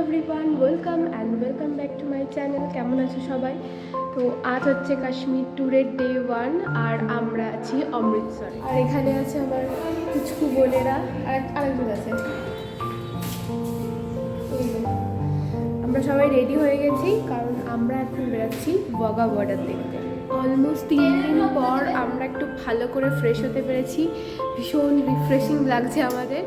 Everyone, welcome back to my channel. কেমন আছো সবাই? তো আজ হচ্ছে কাশ্মীর ট্যুরের ডে 1 আর আমরা আছি অমৃতসরে। আর এখানে আছে আমার কিছু বোনেরা আর আরেকজন আছে। আমরা সবাই রেডি হয়ে গেছি কারণ আমরা এখন বেরোচ্ছি ওয়াঘা বর্ডার দেখতে। অলমোস্ট 3 দিন পর আমরা একটু ভালো করে ফ্রেশ হতে পেরেছি। ভীষণ রিফ্রেশিং লাগছে আমাদের।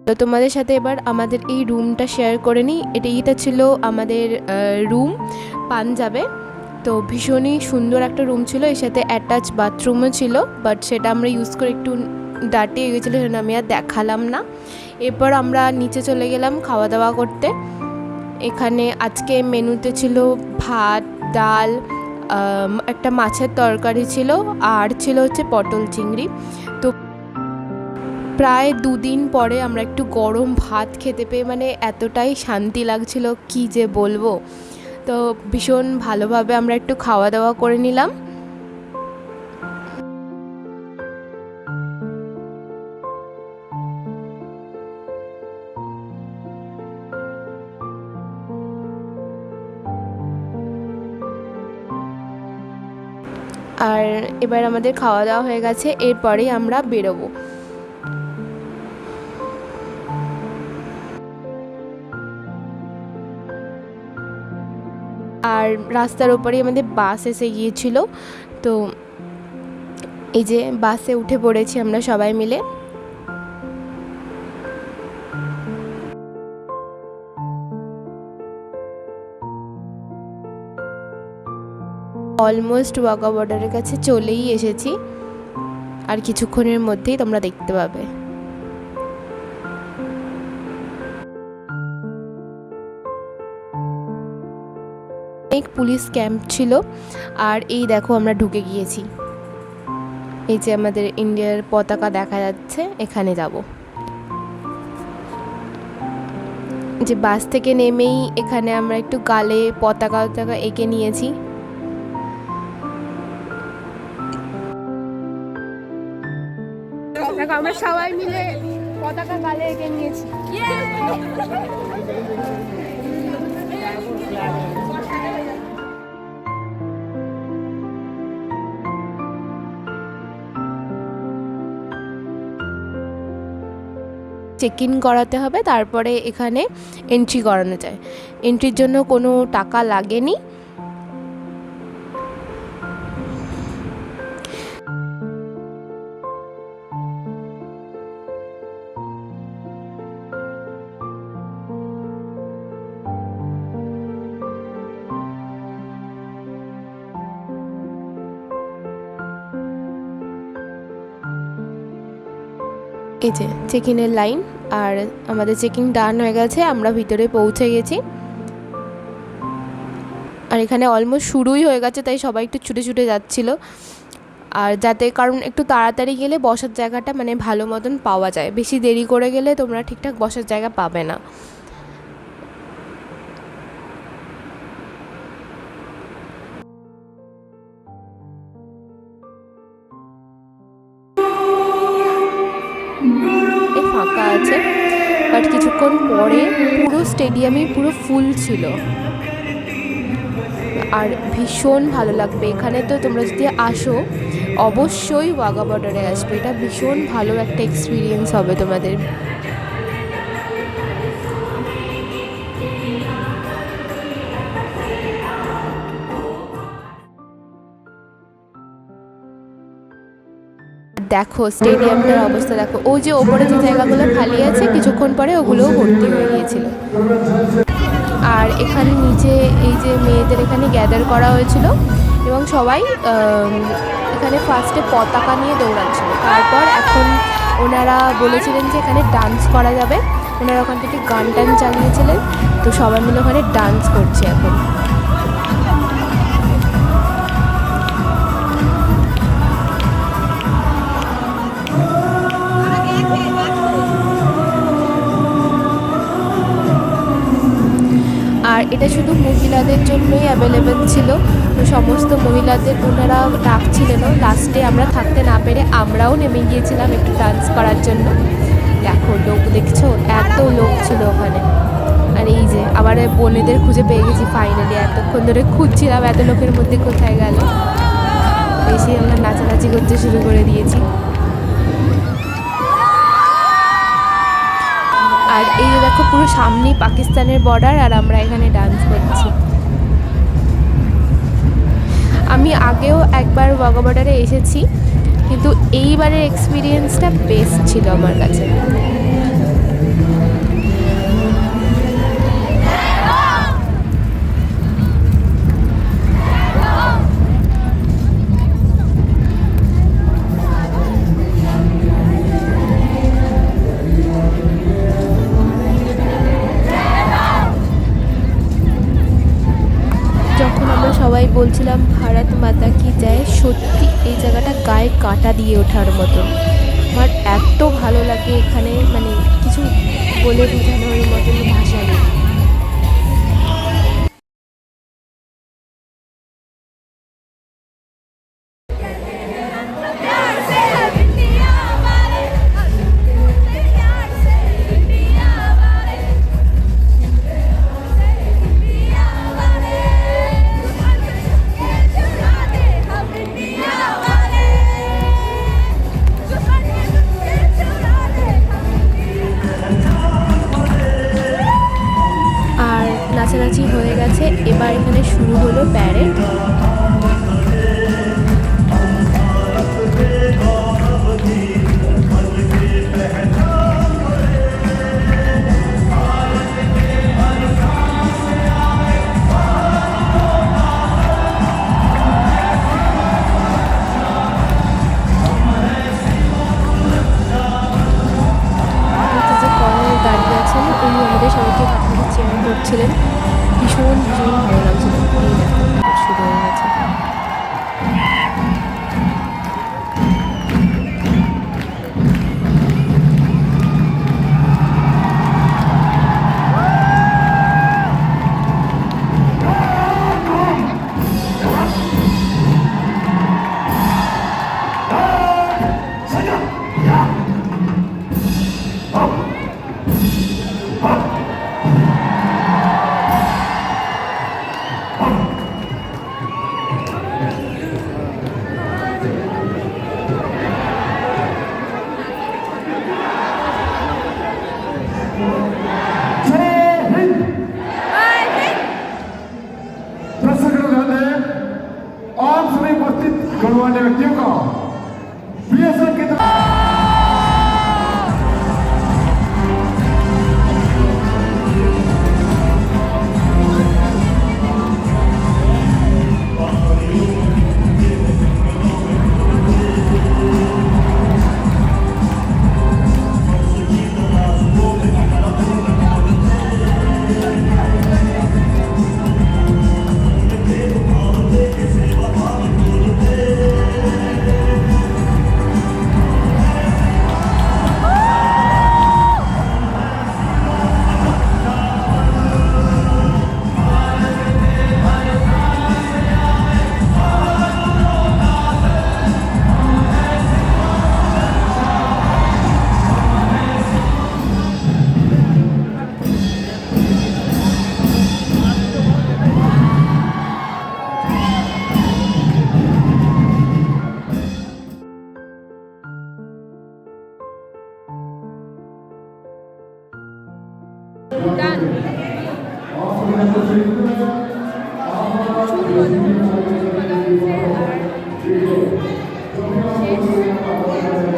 তো তোমাদের সাথে এবার আমাদের এই রুমটা শেয়ার করে নিই। এইটা ছিল আমাদের রুম পাঞ্জাবে। তো ভীষণই সুন্দর একটা রুম ছিল, এর সাথে অ্যাটাচ বাথরুমও ছিল, বাট সেটা আমরা ইউজ করে একটু ডার্টি হয়ে গেছিলো, সেটা আমি আর দেখালাম না। এরপর আমরা নিচে চলে গেলাম খাওয়া দাওয়া করতে। এখানে আজকে মেনুতে ছিল ভাত, ডাল, একটা মাছের তরকারি ছিল, আর ছিল হচ্ছে পটল চিংড়ি। তো প্রায় 2 দিন পরে আমরা একটু গরম ভাত খেতে পেয়ে মানে এতটাই শান্তি লাগছিল কি যে বলবো। তো ভীষণ ভালোভাবে আমরা একটু খাওয়া দাওয়া করে নিলাম। আর এবার আমাদের খাওয়া দাওয়া হয়ে গেছে, এরপরেই আমরা বেরোবো। আর রাস্তার ওপরেই আমাদের বাস এসে গিয়েছিল। তো এই যে বাসে উঠে পড়েছি আমরা সবাই মিলে। অলমোস্ট ওয়াঘা বর্ডারের কাছে চলেই এসেছি, আর কিছুক্ষণের মধ্যেই তোমরা দেখতে পাবে। অনেক পুলিশ ক্যাম্প ছিল, আর এই দেখো আমরা ঢুকে গিয়েছি। এই যে আমাদের ইন্ডিয়ার পতাকা দেখা যাচ্ছে, এখানে যাব। যে বাস থেকে নেমেই এখানে আমরা একটু গালে পতাকা এঁকে নিয়েছি। দেখো আমরা সবাই মিলে পতাকা গালে এঁকে নিয়েছি। চেক ইন করাতে হবে, তারপরে এখানে এন্ট্রি করানো যায়। এন্ট্রির জন্য কোনো টাকা লাগেনি। এই যে চেক ইনের লাইন, আর আমাদের চেকিং ডান হয়ে গেছে, আমরা ভিতরে পৌঁছে গেছি। আর এখানে অলমোস্ট শুরুই হয়ে গেছে, তাই সবাই একটু ছুটে ছুটে যাচ্ছিল। আর যাতে কারণ একটু তাড়াতাড়ি গেলে বসার জায়গাটা মানে ভালো মতন পাওয়া যায়, বেশি দেরি করে গেলে তোমরা ঠিকঠাক বসার জায়গা পাবে না। ফাঁকা আছে, বাট কিছুক্ষণ পরে পুরো স্টেডিয়ামই পুরো ফুল ছিল। আর ভীষণ ভালো লাগবে এখানে। তো তোমরা যদি আসো অবশ্যই ওয়াঘা বর্ডারে আসবে, এটা ভীষণ ভালো একটা এক্সপিরিয়েন্স হবে তোমাদের। দেখো স্টেডিয়ামটার অবস্থা দেখো, ওই যে ওপরে যে জায়গাগুলো খালি আছে কিছুক্ষণ পরে ওগুলোও ভর্তি হয়ে গিয়েছিল। আর এখানে নিচে এই যে মেয়েদের এখানে গ্যাদার করা হয়েছিল, এবং সবাই এখানে ফার্স্টে পতাকা নিয়ে দৌড়াচ্ছিল। তারপর এখন ওনারা বলেছিলেন যে এখানে ডান্স করা যাবে, ওনারা ওখান থেকে গান টান চালিয়েছিলেন। তো সবাই মিলে ওখানে ডান্স করছে এখন। আর এটা শুধু মহিলাদের জন্যই অ্যাভেলেবেল ছিল, তো সমস্ত মহিলাদের ওনারা ডাকছিলেন। লাস্টে আমরা থাকতে না পেরে আমরাও নেমে গিয়েছিলাম একটু ডান্স করার জন্য। দেখো লোক দেখছো, এত লোক ছিল ওখানে। আর এই যে আবার বোনেদের খুঁজে পেয়ে গেছি ফাইনালি, এতক্ষণ ধরে খুঁজছিলাম এত লোকের মধ্যে কোথায় গেল। এসে আমরা নাচানাচি করতে শুরু করে দিয়েছি। আর এই দেখো পুরো সামনেই পাকিস্তানের বর্ডার, আর আমরা এখানে ডান্স করছি। আমি আগেও একবার ওয়াঘা বর্ডারে এসেছি, কিন্তু এইবারের এক্সপিরিয়েন্সটা বেস্ট ছিল আমার কাছে। যখন আমরা সবাই বলছিলাম ভারত মাতা কি জয়, সত্যি এই জায়গাটা গায়ে কাঁটা দিয়ে ওঠার মতন। আমার এত ভালো লাগে এখানে, মানে কিছু বলে বোঝানোর মতন ভাষা নেই। নাচানাচি হয়ে গেছে, এবার এখানে শুরু হলো প্যারেড। দাঁড়িয়ে আছেন, উনি আমাদের সবাইকে পাঠাতে চেয়ার করছিলেন। ভীষণ ভীষণ ভালো লাগছিল। এই দেখো শুরু হয়ে গেছে। गणमान्य व्यक्तियों का बीएसएफ की तरफ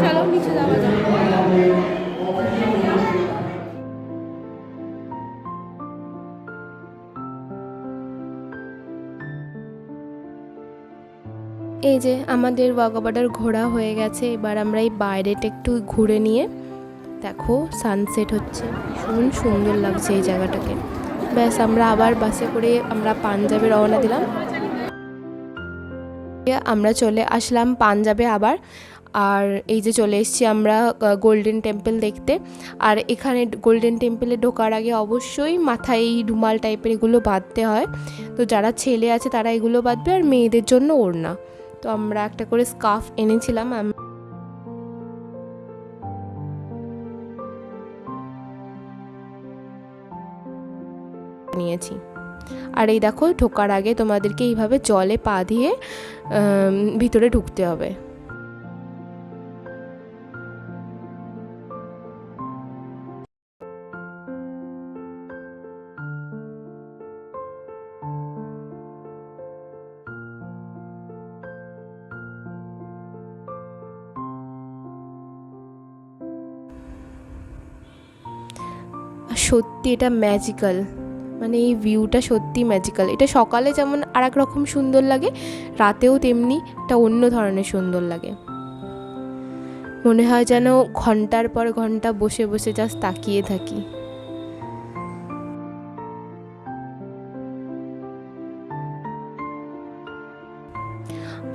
चलो नीचे जावा जाओ। এই যে আমাদের ওয়াঘা বর্ডার ঘোরা হয়ে গেছে, এবার আমরা এই বাইরেটা একটু ঘুরে নিয়ে দেখো সানসেট হচ্ছে, ভীষণ সুন্দর লাগছে এই জায়গাটাকে। ব্যাস আমরা আবার বাসে করে আমরা পাঞ্জাবে রওনা দিলাম। আমরা চলে আসলাম পাঞ্জাবে আবার। আর এই যে চলে এসেছি আমরা গোল্ডেন টেম্পল দেখতে। আর এখানে গোল্ডেন টেম্পলে ঢোকার আগে অবশ্যই মাথায় এই রুমাল টাইপের এগুলো বাঁধতে হয়। তো যারা ছেলে আছে তারা এগুলো বাঁধবে, আর মেয়েদের জন্য ওড়না। তো আমরা একটা করে স্কার্ফ এনেছিলাম নিয়েছি। আর এই দেখো, ঢোকার আগে তোমাদেরকে এইভাবে জলে পা দিয়ে ভিতরে ঢুকতে হবে। সত্যি এটা ম্যাজিক্যাল, মানে এই ভিউটা সত্যি ম্যাজিক্যাল। এটা সকালে যেমন আর এক রকম সুন্দর লাগে, রাতেও তেমনি একটা অন্য ধরনের সুন্দর লাগে। মনে হয় যেন ঘন্টার পর ঘন্টা বসে বসে জাস্ট তাকিয়ে থাকি।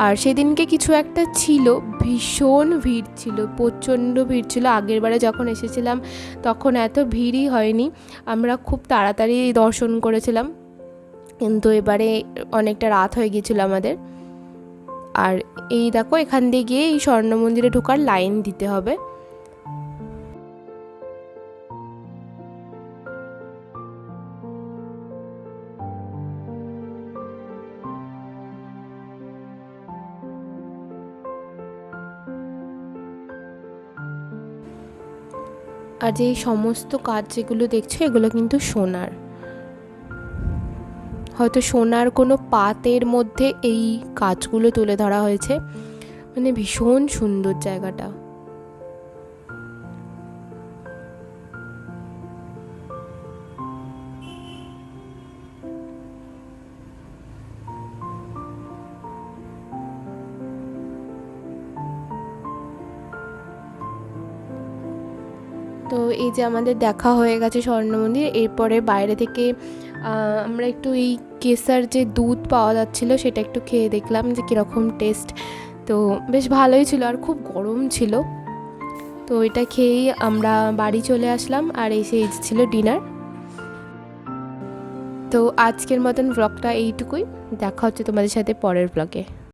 আর সেদিনকে কিছু একটা ছিল, ভীষণ ভিড় ছিল, প্রচণ্ড ভিড় ছিল। আগের বারে যখন এসেছিলাম তখন এত ভিড়ই হয়নি, আমরা খুব তাড়াতাড়ি দর্শন করেছিলাম, কিন্তু এবারে অনেকটা রাত হয়ে গিয়েছিল আমাদের। আর এই দেখো, এখান দিয়ে গিয়ে এই স্বর্ণ মন্দিরে ঢোকার লাইন দিতে হবে। আর যে সমস্ত কাজ যেগুলো দেখছো এগুলো কিন্তু সোনার, হয়তো সোনার কোনো পাতের মধ্যে এই কাজগুলো তুলে ধরা হয়েছে। মানে ভীষণ সুন্দর জায়গাটা। তো এই যে আমাদের দেখা হয়ে গেছে স্বর্ণ মন্দির। এরপরে বাইরে থেকে আমরা একটু এই কেসার যে দুধ পাওয়া যাচ্ছিলো সেটা একটু খেয়ে দেখলাম যে কীরকম টেস্ট। তো বেশ ভালোই ছিল, আর খুব গরম ছিল। তো এটা খেয়েই আমরা বাড়ি চলে আসলাম, আর এসে এই ছিল ডিনার। তো আজকের মতন ব্লগটা এইটুকুই, দেখা হচ্ছে তোমাদের সাথে পরের ব্লগে।